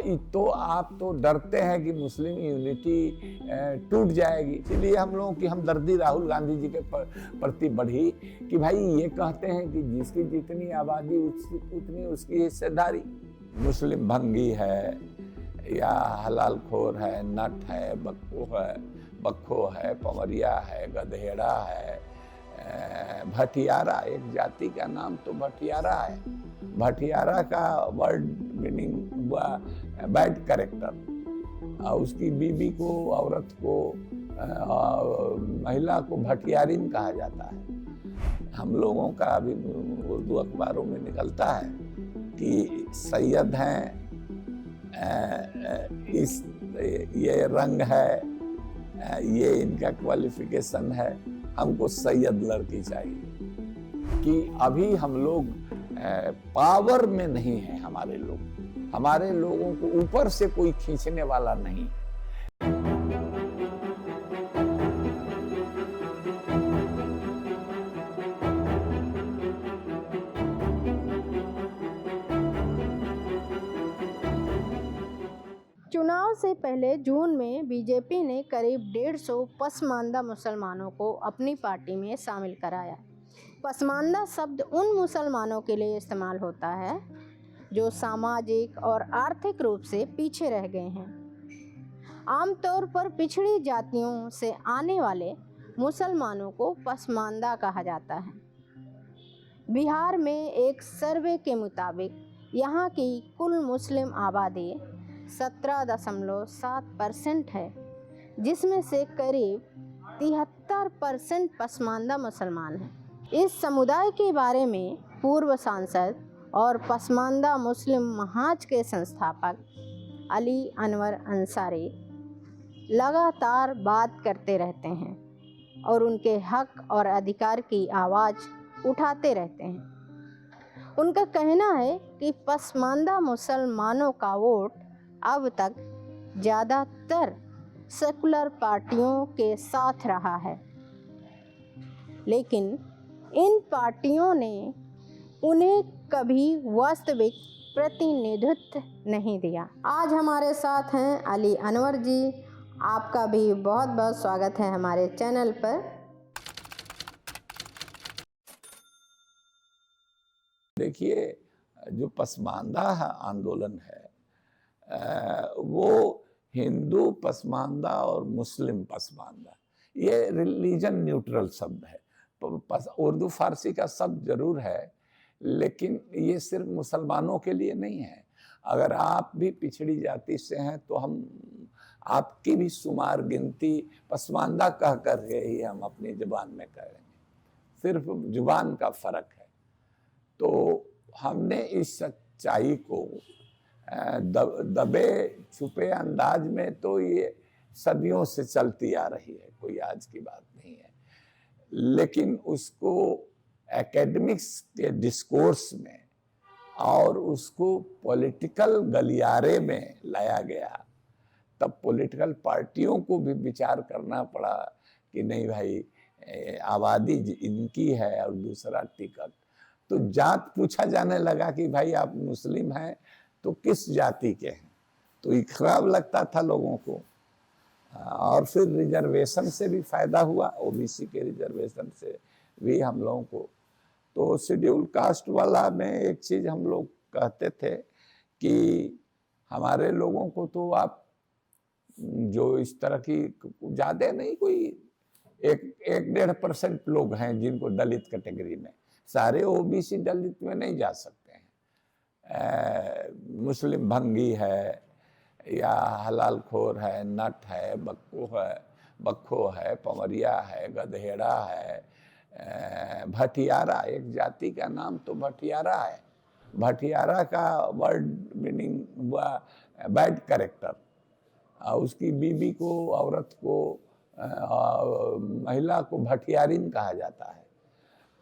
तो आप तो डरते हैं कि मुस्लिम यूनिटी टूट जाएगी, इसलिए हम लोगों की हमदर्दी राहुल गांधी जी के प्रति बढ़ी कि भाई ये कहते हैं कि जिसकी जितनी आबादी उतनी उसकी हिस्सेदारी। मुस्लिम भंगी है या हलाल खोर है, नट है, बक्खो है, पवरिया है, गधेड़ा है, भटियारा, एक जाति का नाम तो भटियारा है। भटियारा का वर्ड मीनिंग हुआ बैड कैरेक्टर। उसकी बीवी को, औरत को, महिला को भटियारिन कहा जाता है। हम लोगों का अभी उर्दू अखबारों में निकलता है कि सैयद हैं, ये रंग है, ये इनका क्वालिफिकेशन है, हमको सैयद लड़की चाहिए। कि अभी हम लोग पावर में नहीं है, हमारे लोगों को ऊपर से कोई खींचने वाला नहीं। चुनाव से पहले जून में बीजेपी ने करीब 150 पसमानदा मुसलमानों को अपनी पार्टी में शामिल कराया। पसमानदा शब्द उन मुसलमानों के लिए इस्तेमाल होता है जो सामाजिक और आर्थिक रूप से पीछे रह गए हैं। आमतौर पर पिछड़ी जातियों से आने वाले मुसलमानों को पसमानदा कहा जाता है। बिहार में एक सर्वे के मुताबिक यहाँ की कुल मुस्लिम आबादी 17.7% है, जिसमें से करीब 73% पसमानदा मुसलमान हैं। इस समुदाय के बारे में पूर्व सांसद और पसमानदा मुस्लिम महाज के संस्थापक अली अनवर अंसारी लगातार बात करते रहते हैं और उनके हक और अधिकार की आवाज़ उठाते रहते हैं। उनका कहना है कि पसमानदा मुसलमानों का वोट अब तक ज़्यादातर सेकुलर पार्टियों के साथ रहा है, लेकिन इन पार्टियों ने उन्हें कभी वास्तविक प्रतिनिधित्व नहीं दिया। आज हमारे साथ हैं अली अनवर जी। आपका भी बहुत बहुत स्वागत है हमारे चैनल पर। देखिए, जो पसमानदा आंदोलन है वो हिंदू पसमानदा और मुस्लिम पसमानदा, ये रिलीजन न्यूट्रल शब्द है। उर्दू फारसी का शब्द जरूर है, लेकिन ये सिर्फ मुसलमानों के लिए नहीं है। अगर आप भी पिछड़ी जाति से हैं तो हम आपकी भी शुमार गिनती पसमानदा कह कर ही हम अपनी जुबान में करेंगे, सिर्फ जुबान का फर्क है। तो हमने इस सच्चाई को दबे छुपे अंदाज में तो ये सदियों से चलती आ रही है, कोई आज की बात नहीं है, लेकिन उसको एकेडमिक्स के डिस्कोर्स में और उसको पॉलिटिकल गलियारे में लाया गया। तब पॉलिटिकल पार्टियों को भी विचार करना पड़ा कि नहीं भाई, आबादी इनकी है और दूसरा टिकट। तो जात पूछा जाने लगा कि भाई आप मुस्लिम हैं तो किस जाति के हैं, तो ये खराब लगता था लोगों को। और फिर रिजर्वेशन से भी फायदा हुआ, ओबीसी के रिजर्वेशन से भी हम लोगों को। तो शेड्यूल कास्ट वाला में एक चीज़ हम लोग कहते थे कि हमारे लोगों को तो आप जो इस तरह की ज़्यादा नहीं, कोई 1-1.5% लोग हैं जिनको दलित कैटेगरी में, सारे ओबीसी दलित में नहीं जा सकते हैं। मुस्लिम भंगी है या हलाल खोर है, नट है, बक्खो है, पवरिया है, गधेड़ा है, भटियारा, एक जाति का नाम तो भटियारा है। भटियारा का वर्ड मीनिंग हुआ बैड कैरेक्टर। उसकी बीवी को, औरत को, महिला को भटियारिन कहा जाता है।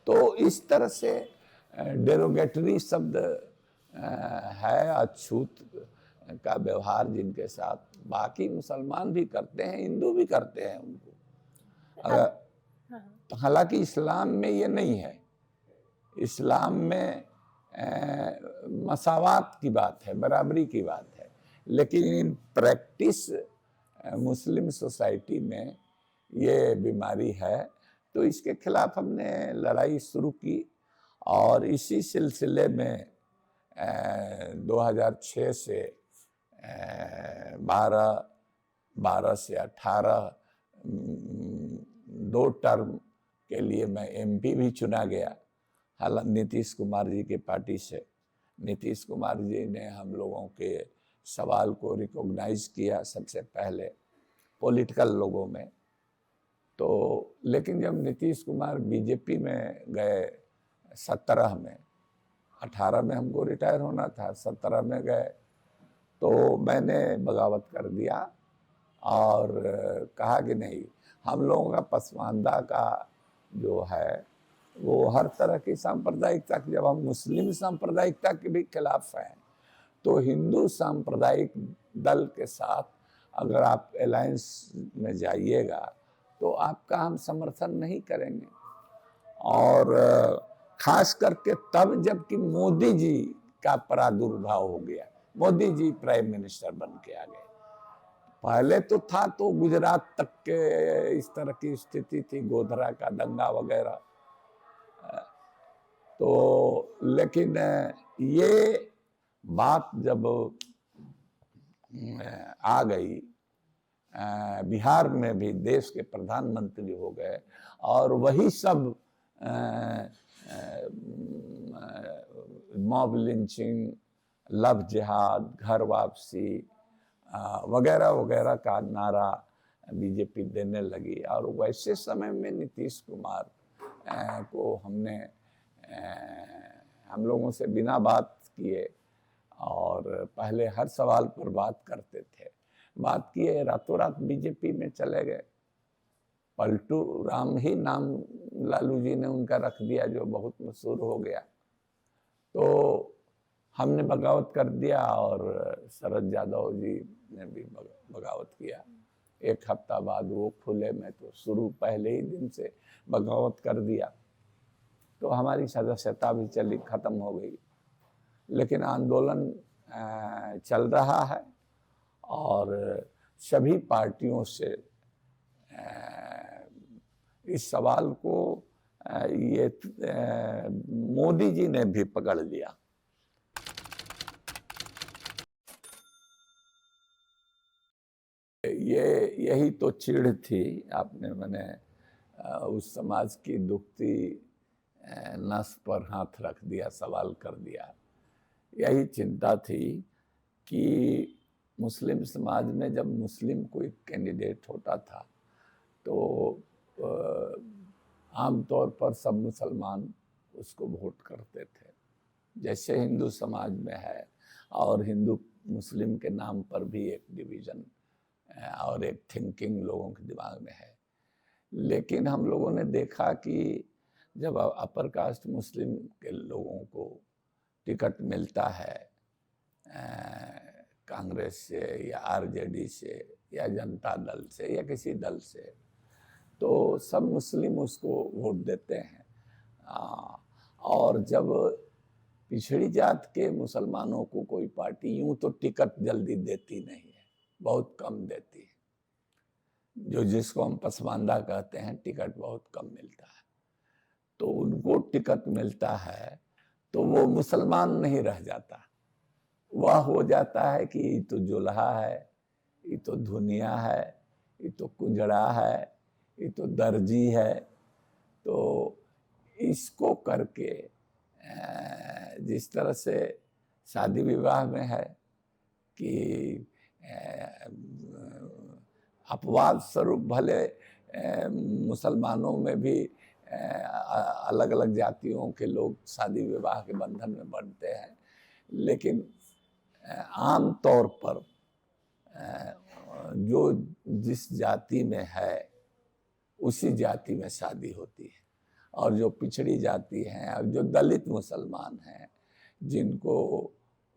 तो इस तरह से डेरोगेटरी शब्द है, अछूत का व्यवहार जिनके साथ बाकी मुसलमान भी करते हैं, हिंदू भी करते हैं उनको। हालांकि इस्लाम में ये नहीं है। इस्लाम में मसावात की बात है, बराबरी की बात है। लेकिन इन प्रैक्टिस मुस्लिम सोसाइटी में ये बीमारी है, तो इसके खिलाफ हमने लड़ाई शुरू की और इसी सिलसिले में 2006 से 12 से 18 2 टर्म के लिए मैं एमपी भी चुना गया। हालांकि नीतीश कुमार जी की पार्टी से नीतीश कुमार जी ने हम लोगों के सवाल को रिकॉग्नाइज किया सबसे पहले पॉलिटिकल लोगों में। तो लेकिन जब नीतीश कुमार बीजेपी में गए 17 में, 18 में हमको रिटायर होना था, 17 में गए, तो मैंने बगावत कर दिया और कहा कि नहीं, हम लोगों का पसमानदा का जो है वो हर तरह की सांप्रदायिकता, जब हम मुस्लिम सांप्रदायिकता के भी खिलाफ हैं तो हिंदू सांप्रदायिक दल के साथ अगर आप अलायंस में जाइएगा तो आपका हम समर्थन नहीं करेंगे। और खास करके तब जबकि मोदी जी का प्रादुर्भाव हो गया, मोदी जी प्राइम मिनिस्टर बन के आ गए। पहले तो था तो गुजरात तक के इस तरह की स्थिति थी, गोधरा का दंगा वगैरह। तो लेकिन ये बात जब आ गई, बिहार में भी देश के प्रधानमंत्री हो गए और वही सब मॉब लिंचिंग, लव जिहाद, घर वापसी वगैरह वगैरह का नारा बीजेपी देने लगी। और वैसे समय में नीतीश कुमार को हमने हम लोगों से बिना बात किए और पहले हर सवाल पर बात करते थे, बात किए, रातों रात बीजेपी में चले गए। पलटू राम ही नाम लालू जी ने उनका रख दिया, जो बहुत मशहूर हो गया। तो हमने बगावत कर दिया और शरद यादव जी ने भी बगावत किया। 1 हफ्ता बाद वो खुले, में तो शुरू पहले ही दिन से बगावत कर दिया, तो हमारी सदस्यता भी चली, खत्म हो गई। लेकिन आंदोलन चल रहा है और सभी पार्टियों से इस सवाल को ये मोदी जी ने भी पकड़ लिया। यही तो चिढ़ थी, आपने मैंने उस समाज की दुखती नस पर हाथ रख दिया, सवाल कर दिया। यही चिंता थी कि मुस्लिम समाज में जब मुस्लिम कोई कैंडिडेट होता था तो आमतौर पर सब मुसलमान उसको वोट करते थे, जैसे हिंदू समाज में है। और हिंदू मुस्लिम के नाम पर भी एक डिवीज़न और एक थिंकिंग लोगों के दिमाग में है। लेकिन हम लोगों ने देखा कि जब अपर कास्ट मुस्लिम के लोगों को टिकट मिलता है कांग्रेस से या आरजेडी से या जनता दल से या किसी दल से, तो सब मुस्लिम उसको वोट देते हैं। और जब पिछड़ी जात के मुसलमानों को कोई पार्टी यूं तो टिकट जल्दी देती नहीं है, बहुत कम देती है, जो जिसको हम पसमानदा कहते हैं, टिकट बहुत कम मिलता है। तो उनको टिकट मिलता है तो वो मुसलमान नहीं रह जाता, वह हो जाता है कि ये तो जुल्हा है, ये तो धुनिया है, ये तो कुंजड़ा है, ये तो दर्जी है। तो इसको करके जिस तरह से शादी विवाह में है कि अपवाद स्वरूप भले मुसलमानों में भी अलग अलग जातियों के लोग शादी विवाह के बंधन में बनते हैं, लेकिन आम तौर पर जो जिस जाति में है उसी जाति में शादी होती है। और जो पिछड़ी जाति हैं और जो दलित मुसलमान हैं, जिनको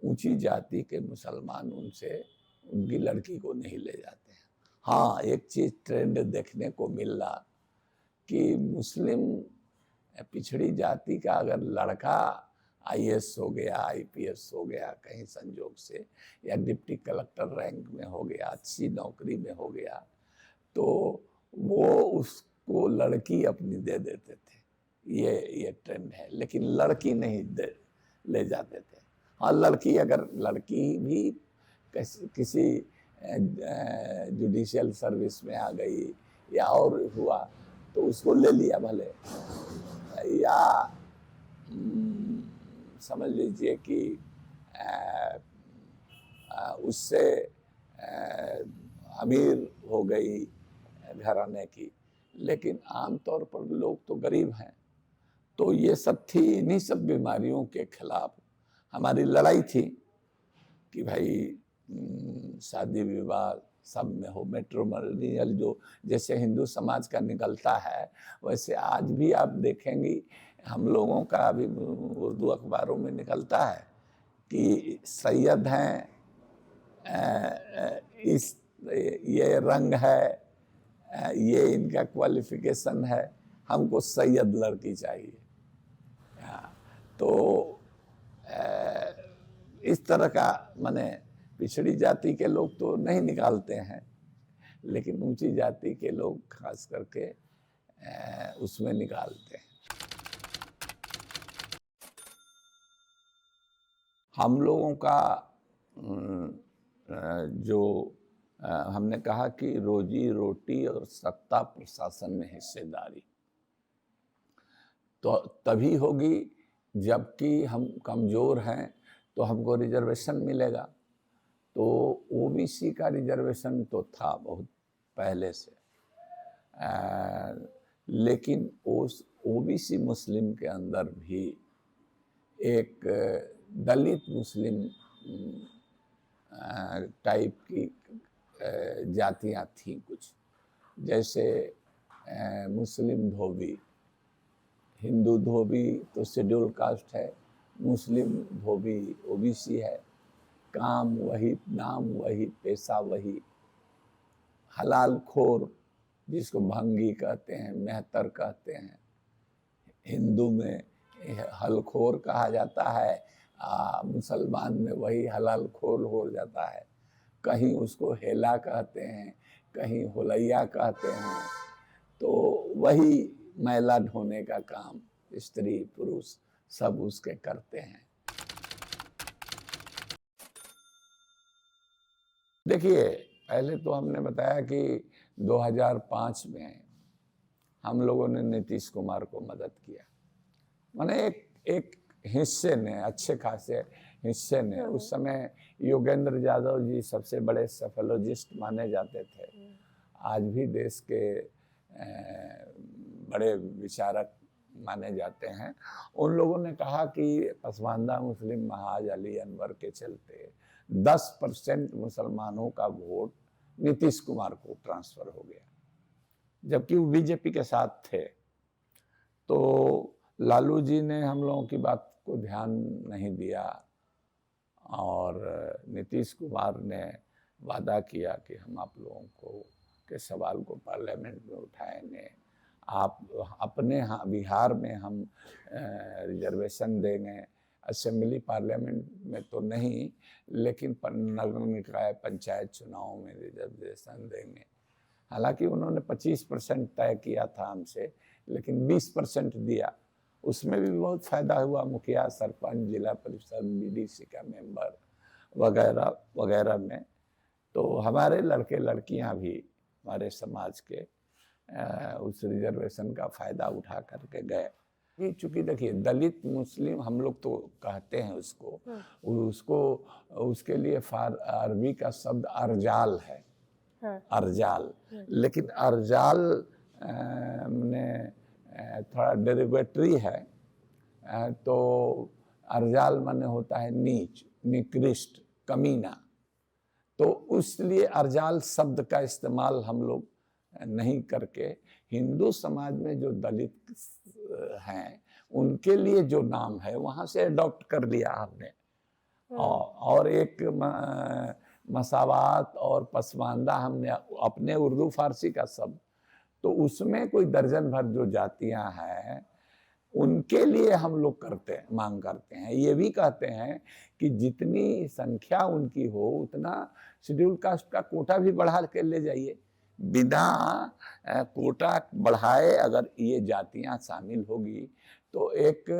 ऊंची जाति के मुसलमान उनसे उनकी लड़की को नहीं ले जाते हैं। हाँ, एक चीज़ ट्रेंड देखने को मिल रहा कि मुस्लिम पिछड़ी जाति का अगर लड़का आईएएस हो गया, आईपीएस हो गया कहीं संजोग से, या डिप्टी कलेक्टर रैंक में हो गया, अच्छी नौकरी में हो गया, तो वो उसको लड़की अपनी दे देते थे। ये ट्रेंड है, लेकिन लड़की नहीं ले जाते थे। हाँ, लड़की भी किसी जुडिशियल सर्विस में आ गई या और हुआ तो उसको ले लिया भले, या समझ लीजिए कि उससे अमीर हो गई घराने की, लेकिन आमतौर पर लोग तो गरीब हैं। तो ये सब थी, इन्हीं सब बीमारियों के खिलाफ हमारी लड़ाई थी कि भाई शादी विवाह सब में हो, मैट्रिमोनियल जो जैसे हिंदू समाज का निकलता है, वैसे आज भी आप देखेंगी हम लोगों का भी उर्दू अखबारों में निकलता है कि सैयद हैं, ये रंग है, ये इनका क्वालिफिकेशन है, हमको सैयद लड़की चाहिए। तो इस तरह का माने पिछड़ी जाति के लोग तो नहीं निकालते हैं, लेकिन ऊंची जाति के लोग खास करके उसमें निकालते हैं। हम लोगों का जो हमने कहा कि रोजी रोटी और सत्ता प्रशासन में हिस्सेदारी तो तभी होगी जबकि हम कमज़ोर हैं तो हमको रिजर्वेशन मिलेगा। तो ओबीसी का रिजर्वेशन तो था बहुत पहले से, लेकिन उस ओबीसी मुस्लिम के अंदर भी एक दलित मुस्लिम टाइप की जातियां थीं कुछ, जैसे मुस्लिम धोबी, हिंदू धोबी तो शेड्यूल कास्ट है, मुस्लिम धोबी ओबीसी है, काम वही, नाम वही, पेशा वही, हलाल खोर जिसको भंगी कहते हैं, मेहतर कहते हैं, हिंदू में हलखोर कहा जाता है, मुसलमान में वही हलाल खोर हो जाता है, कहीं उसको हेला कहते हैं, कहीं होलैया कहते हैं। तो वही मैला ढोने का काम स्त्री पुरुष सब उसके करते हैं। देखिए, पहले तो हमने बताया कि 2005 में हम लोगों ने नीतीश कुमार को मदद किया, माने एक हिस्से ने, अच्छे खासे हिस्से ने। उस समय योगेंद्र यादव जी सबसे बड़े सेफोलॉजिस्ट माने जाते थे, आज भी देश के बड़े विचारक माने जाते हैं। उन लोगों ने कहा कि पसमानदा मुस्लिम महाज अली अनवर के चलते 10% मुसलमानों का वोट नीतीश कुमार को ट्रांसफर हो गया, जबकि वो बीजेपी के साथ थे। तो लालू जी ने हम लोगों की बात को ध्यान नहीं दिया और नीतीश कुमार ने वादा किया कि हम आप लोगों को के सवाल को पार्लियामेंट में उठाएंगे, आप अपने बिहार में हम रिजर्वेशन देंगे, असेंबली पार्लियामेंट में तो नहीं, लेकिन नगर निकाय पंचायत चुनाव में रिजर्वेशन देंगे। हालांकि उन्होंने 25% तय किया था हमसे, लेकिन 20% दिया, उसमें भी बहुत फायदा हुआ। मुखिया, सरपंच, जिला परिषद, बीडीसी का मेंबर वगैरह वगैरह में। तो हमारे लड़के लड़कियां भी हमारे समाज के उस रिजर्वेशन का फायदा उठा करके गए। चूंकि देखिए, दलित मुस्लिम हम लोग तो कहते हैं उसको उसके लिए अरबी का शब्द अर्जाल है, अर्जाल, लेकिन अर्जाल ने थोड़ा डेरिवेटरी है। तो अर्जाल माने होता है नीच, निकृष्ट, कमीना। तो इसलिए अर्जाल शब्द का इस्तेमाल हम लोग नहीं करके हिंदू समाज में जो दलित हैं उनके लिए जो नाम है वहाँ से अडॉप्ट कर लिया हमने। और एक मसावात और पसमानदा हमने अपने उर्दू फारसी का शब्द, तो उसमें कोई दर्जन भर जो जातियां हैं उनके लिए हम लोग मांग करते हैं। ये भी कहते हैं कि जितनी संख्या उनकी हो उतना शेड्यूल कास्ट का कोटा भी बढ़ा के ले जाइए। बिना कोटा बढ़ाए अगर ये जातियां शामिल होगी तो एक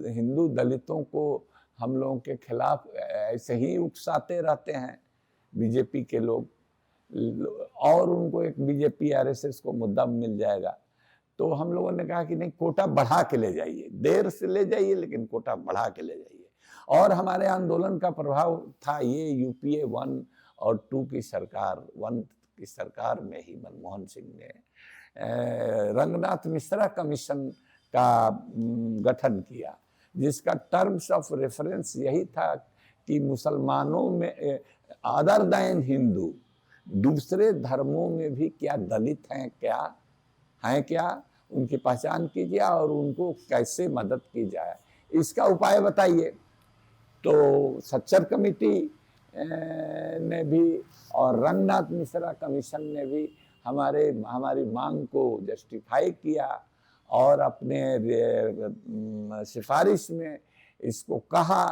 हिंदू दलितों को हम लोगों के खिलाफ ऐसे ही उकसाते रहते हैं बीजेपी के लोग, और उनको एक बीजेपी आरएसएस को मुद्दा मिल जाएगा। तो हम लोगों ने कहा कि नहीं, कोटा बढ़ा के ले जाइए, देर से ले जाइए लेकिन कोटा बढ़ा के ले जाइए। और हमारे आंदोलन का प्रभाव था ये यूपीए 1 और 2 की सरकार, 1 की सरकार में ही मनमोहन सिंह ने रंगनाथ मिश्रा कमीशन का गठन किया, जिसका टर्म्स ऑफ रेफरेंस यही था कि मुसलमानों में अदर दैन हिंदू, दूसरे धर्मों में भी क्या दलित हैं क्या उनकी पहचान कीजिए और उनको कैसे मदद की जाए, इसका उपाय बताइए। तो सच्चर कमेटी ने भी और रंगनाथ मिश्रा कमीशन ने भी हमारी मांग को जस्टिफाई किया और अपने सिफारिश में इसको कहा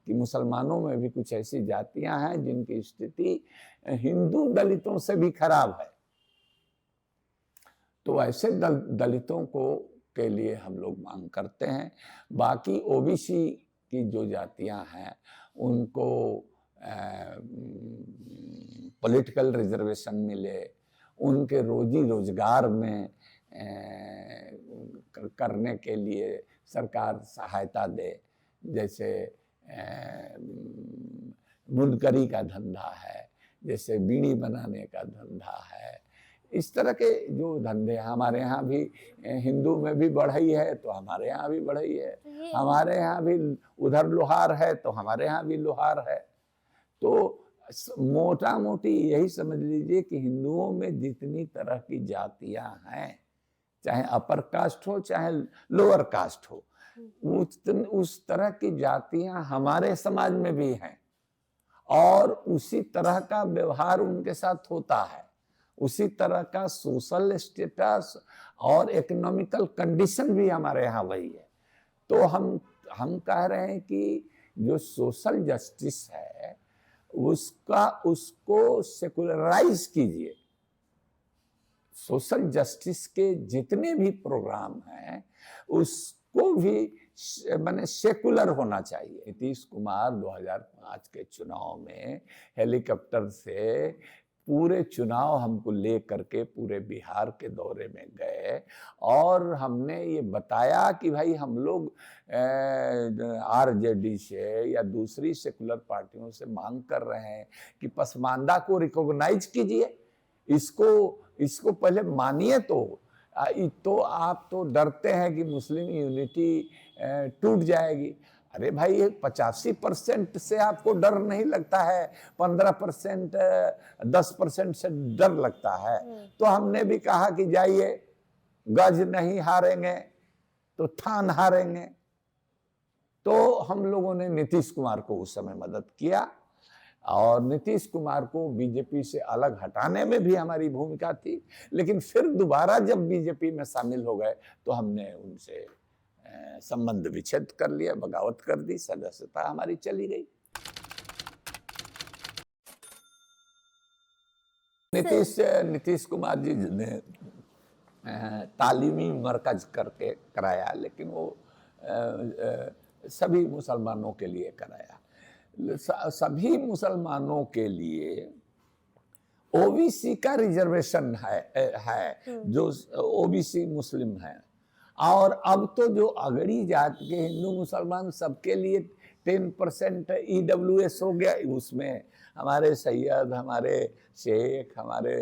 कि मुसलमानों में भी कुछ ऐसी जातियां हैं जिनकी स्थिति हिंदू दलितों से भी खराब है। तो ऐसे दलितों के लिए हम लोग मांग करते हैं। बाकी ओबीसी की जो जातियां हैं उनको पॉलिटिकल रिजर्वेशन मिले, उनके रोजी रोजगार में करने के लिए सरकार सहायता दे। जैसे मुनकरी का धंधा है, जैसे बीड़ी बनाने का धंधा है, इस तरह के जो धंधे हमारे यहाँ भी हिंदू में भी बढ़ई है तो हमारे यहाँ भी बढ़ई है, हमारे यहाँ भी उधर लोहार है तो हमारे यहाँ भी लोहार है। तो मोटा मोटी यही समझ लीजिए कि हिंदुओं में जितनी तरह की जातियां हैं, चाहे अपर कास्ट हो चाहे लोअर कास्ट हो, उस तरह की जातियां हमारे समाज में भी हैं और उसी तरह का व्यवहार उनके साथ होता है, उसी तरह का सोशल स्टेटस और इकोनॉमिकल कंडीशन भी हमारे यहाँ वही है। तो हम कह रहे हैं कि जो सोशल जस्टिस है उसको सेकुलराइज कीजिए। सोशल जस्टिस के जितने भी प्रोग्राम हैं उसको भी माने सेकुलर होना चाहिए। नीतीश कुमार 2005 के चुनाव में हेलीकॉप्टर से पूरे चुनाव हमको ले करके पूरे बिहार के दौरे में गए और हमने ये बताया कि भाई हम लोग आरजेडी से या दूसरी सेकुलर पार्टियों से मांग कर रहे हैं कि पसमानदा को रिकॉग्नाइज कीजिए, इसको पहले मानिए। तो आप तो डरते हैं कि मुस्लिम यूनिटी टूट जाएगी। अरे भाई 85% से आपको डर नहीं लगता है, 15% 10% से डर लगता है। तो हमने भी कहा कि जाइए, गज नहीं हारेंगे तो थान हारेंगे। तो हम लोगों ने नीतीश कुमार को उस समय मदद किया और नीतीश कुमार को बीजेपी से अलग हटाने में भी हमारी भूमिका थी। लेकिन फिर दोबारा जब बीजेपी में शामिल हो गए तो हमने उनसे संबंध विच्छेद कर लिया, बगावत कर दी, सदस्यता हमारी चली गई। नीतीश कुमार जी ने तालीमी मरकज करके कराया, लेकिन वो सभी मुसलमानों के लिए कराया। सभी मुसलमानों के लिए ओबीसी का रिजर्वेशन है जो ओबीसी मुस्लिम है। और अब तो जो अगड़ी जात के हिंदू मुसलमान सबके लिए 10% ईडब्ल्यूएस हो गया। उसमें हमारे सैयद, हमारे शेख, हमारे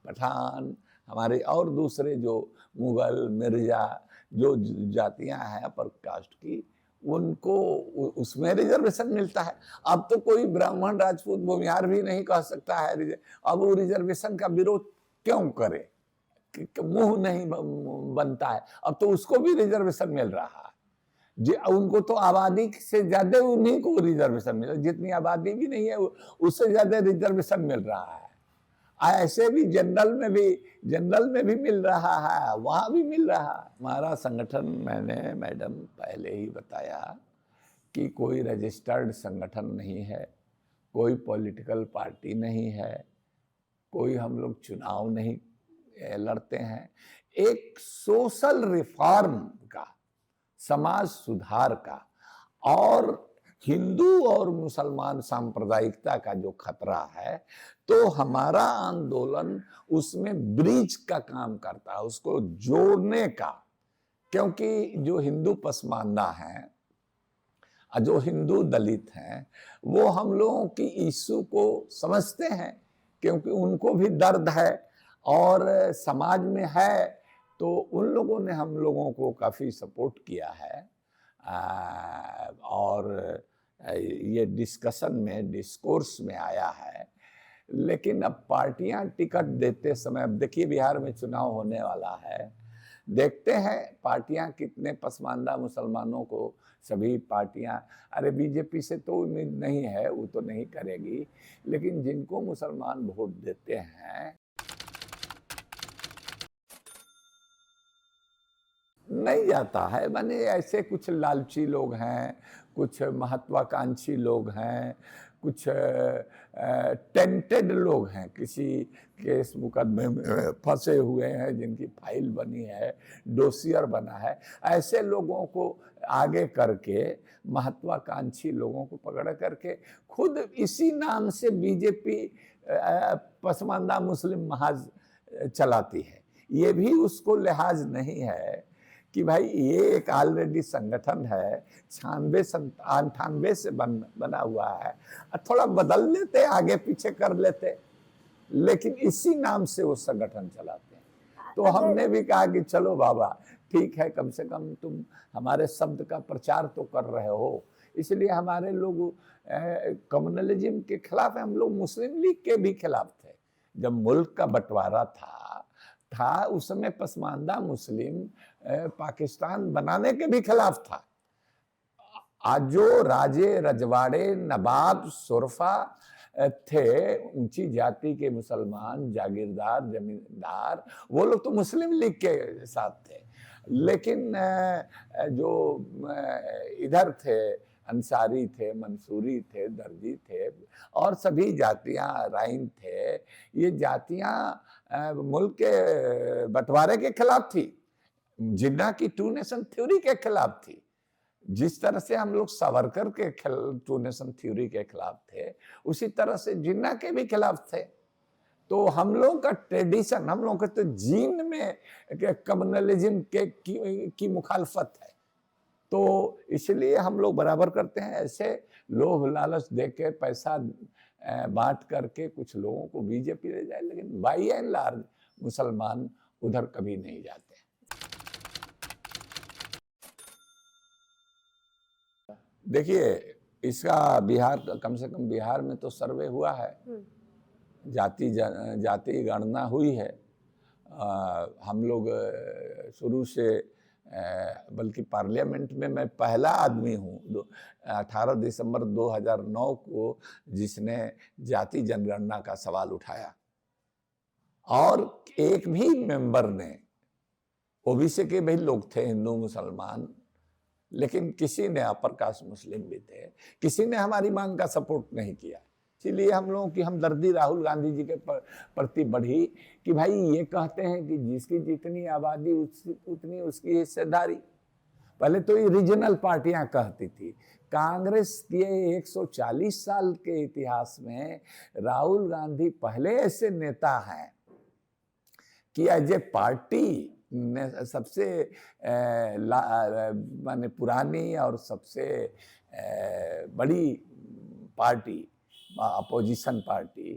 पठान, हमारे और दूसरे जो मुगल, मिर्जा जो जातियां हैं अपर कास्ट की, उनको उसमें रिजर्वेशन मिलता है। अब तो कोई ब्राह्मण, राजपूत, भूमिहार भी नहीं कह सकता है अब वो रिजर्वेशन का विरोध क्यों करे, मुंह नहीं बनता है। अब तो उसको भी रिजर्वेशन मिल रहा है। उनको तो आबादी से ज्यादा उन्हीं को रिजर्वेशन मिल रहा है, जितनी आबादी भी नहीं है उससे ज्यादा रिजर्वेशन मिल रहा है। ऐसे भी जनरल में भी मिल रहा है, वहां भी मिल रहा है। हमारा संगठन, मैंने मैडम पहले ही बताया कि कोई रजिस्टर्ड संगठन नहीं है, कोई पॉलिटिकल पार्टी नहीं है, कोई हम लोग चुनाव नहीं लड़ते हैं। एक सोशल रिफॉर्म का, समाज सुधार का और हिंदू और मुसलमान सांप्रदायिकता का जो खतरा है, तो हमारा आंदोलन उसमें ब्रिज का काम करता है, उसको जोड़ने का। क्योंकि जो हिंदू पसमानदा हैं, जो हिंदू दलित हैं, वो हम लोगों की इश्यू को समझते हैं, क्योंकि उनको भी दर्द है और समाज में है, तो उन लोगों ने हम लोगों को काफ़ी सपोर्ट किया है। और ये डिस्कशन में, डिस्कोर्स में आया है। लेकिन अब पार्टियां टिकट देते समय, अब देखिए बिहार में चुनाव होने वाला है, देखते हैं पार्टियां कितने पसमानदा मुसलमानों को, सभी पार्टियां, अरे बीजेपी से तो उम्मीद नहीं है, वो तो नहीं करेगी, लेकिन जिनको मुसलमान वोट देते हैं, नहीं जाता है। माने ऐसे कुछ लालची लोग हैं, कुछ महत्वाकांक्षी लोग हैं, कुछ टेंटेड लोग हैं, किसी केस मुकदमे में फंसे हुए हैं, जिनकी फाइल बनी है, डोसियर बना है, ऐसे लोगों को आगे करके, महत्वाकांक्षी लोगों को पकड़ करके खुद इसी नाम से बीजेपी पसमानदा मुस्लिम महाज चलाती है। ये भी उसको लिहाज नहीं है कि भाई ये एक ऑलरेडी संगठन है, 98 से बना हुआ है, थोड़ा बदल लेते, आगे पीछे कर लेते, लेकिन इसी नाम से वो संगठन चलाते हैं। तो हमने भी कहा कि चलो बाबा ठीक है, कम से कम तुम हमारे शब्द का प्रचार तो कर रहे हो। इसलिए हमारे लोग कम्युनलिज्म के खिलाफ है, हम लोग मुस्लिम लीग के भी खिलाफ थे। जब मुल्क का बंटवारा था उस समय पसमानदा मुस्लिम पाकिस्तान बनाने के भी खिलाफ था। आज जो राजे रजवाड़े, नवाब, सुरफा थे, ऊंची जाति के मुसलमान, जागीरदार, जमींदार, वो लोग तो मुस्लिम लीग के साथ थे। लेकिन जो इधर थे, अंसारी थे, मंसूरी थे, दर्जी थे और सभी जातियां, राइन थे, ये जातियां मुल्क के बंटवारे के खिलाफ थी, जिन्ना की टू नेशन थ्योरी के खिलाफ थी। जिस तरह से हम लोग सावरकर के टू नेशन थ्योरी के खिलाफ थे, उसी तरह से जिन्ना के भी खिलाफ थे। तो हम लोग का ट्रेडिशन, हम लोग के तो जीन में कम्युनलिज्म की मुखालफत है, तो इसलिए हम लोग बराबर करते हैं। ऐसे लोभ लालच दे के, पैसा बांट करके कुछ लोगों को बीजेपी ले जाए, लेकिन बाई एंड लार्ज मुसलमान उधर कभी नहीं जाते। देखिए, इसका बिहार, कम से कम बिहार में तो सर्वे हुआ है, जाति गणना हुई है। हम लोग शुरू से, बल्कि पार्लियामेंट में मैं पहला आदमी हूँ 18 दिसंबर 2009 को जिसने जाति जनगणना का सवाल उठाया, और एक भी मेंबर ने, ओबीसी के भी लोग थे, हिंदू मुसलमान, लेकिन किसी ने, अपर कास्ट मुस्लिम भी थे, किसी ने हमारी मांग का सपोर्ट नहीं किया। इसीलिए हम लोगों की हमदर्दी राहुल गांधी जी के प्रति बढ़ी कि भाई ये कहते हैं कि जिसकी जितनी आबादी उतनी उसकी हिस्सेदारी। पहले तो ये रीजनल पार्टियां कहती थी। कांग्रेस के 140 साल के इतिहास में राहुल गांधी पहले ऐसे नेता हैं कि एज ए पार्टी सबसे माने पुरानी और सबसे बड़ी पार्टी, अपोजिशन पार्टी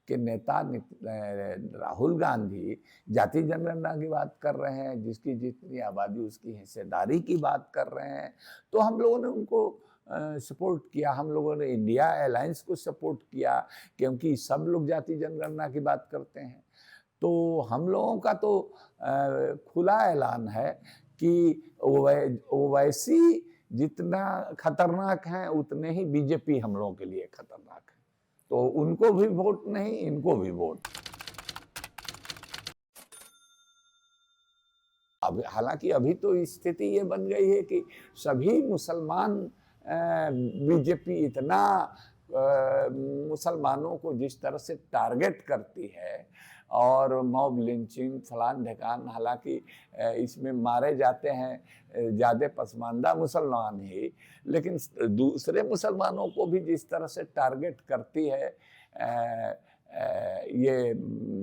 के नेता राहुल गांधी जाति जनगणना की बात कर रहे हैं, जिसकी जितनी आबादी उसकी हिस्सेदारी की बात कर रहे हैं। तो हम लोगों ने उनको सपोर्ट किया, हम लोगों ने इंडिया अलायंस को सपोर्ट किया, क्योंकि सब लोग जाति जनगणना की बात करते हैं। तो हम लोगों का तो खुला ऐलान है कि ओवैसी जितना खतरनाक है, उतने ही बीजेपी हम लोगों के लिए खतरनाक है। तो उनको भी वोट नहीं, इनको भी वोट। अब हालांकि अभी तो स्थिति ये बन गई है कि सभी मुसलमान बीजेपी इतना मुसलमानों को जिस तरह से टारगेट करती है और मॉब लिंचिंग फलान ढकान, हालांकि इसमें मारे जाते हैं ज़्यादा पसमानदा मुसलमान ही, लेकिन दूसरे मुसलमानों को भी जिस तरह से टारगेट करती है ये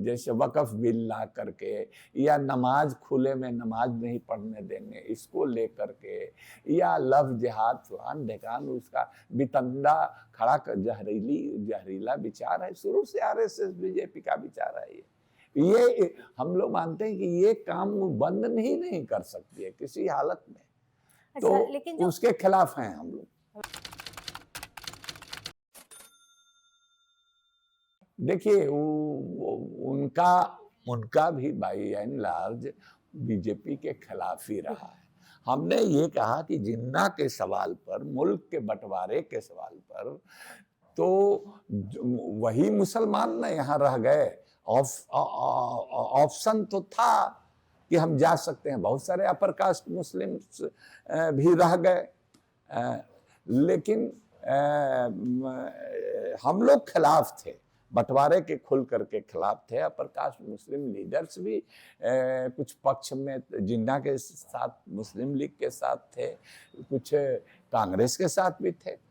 जैसे वक़्फ़ बिल ला करके या नमाज खुले में नमाज नहीं पढ़ने देंगे इसको लेकर के, या लव जिहाद फलान ढकान, उसका बितंदा खड़ा कर जहरीला विचार है, शुरू से आरएसएस बीजेपी का विचार है ये हम लोग मानते हैं कि ये काम बंद नहीं कर सकती है किसी हालत में। अच्छा, तो लेकिन जो उसके खिलाफ हैं हम लोग। देखिए उनका भी बाई एंड लार्ज बीजेपी के खिलाफ ही रहा है। हमने ये कहा कि जिन्ना के सवाल पर, मुल्क के बंटवारे के सवाल पर, तो वही मुसलमान न यहाँ रह गए, ऑप्शन तो था कि हम जा सकते हैं, बहुत सारे अपर कास्ट मुस्लिम्स भी रह गए, लेकिन हम लोग खिलाफ थे, बंटवारे के खुल करके खिलाफ थे। अपर कास्ट मुस्लिम लीडर्स भी कुछ पक्ष में जिन्ना के साथ, मुस्लिम लीग के साथ थे, कुछ कांग्रेस के साथ भी थे।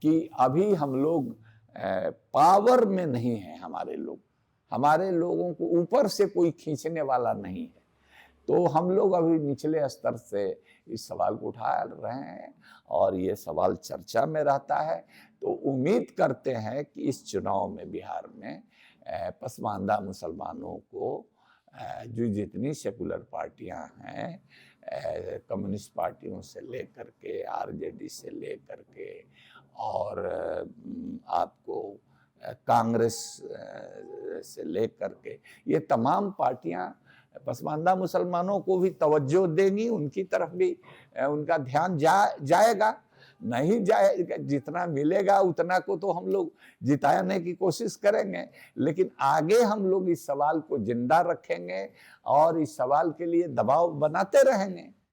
कि अभी हम लोग पावर में नहीं हैं, हमारे लोगों को ऊपर से कोई खींचने वाला नहीं है, तो हम लोग अभी निचले स्तर से इस सवाल को उठा रहे हैं और ये सवाल चर्चा में रहता है। तो उम्मीद करते हैं कि इस चुनाव में बिहार में पसमानदा मुसलमानों को जो जितनी सेकुलर पार्टियां हैं, कम्युनिस्ट पार्टियों से लेकर के आरजेडी से लेकर के और आपको कांग्रेस से लेकर के, ये तमाम पार्टियां पसमानदा मुसलमानों को भी तवज्जो देंगी, उनकी तरफ भी उनका ध्यान जाएगा। नहीं जाएगा, जितना मिलेगा उतना को तो हम लोग जिताने की कोशिश करेंगे, लेकिन आगे हम लोग इस सवाल को जिंदा रखेंगे और इस सवाल के लिए दबाव बनाते रहेंगे।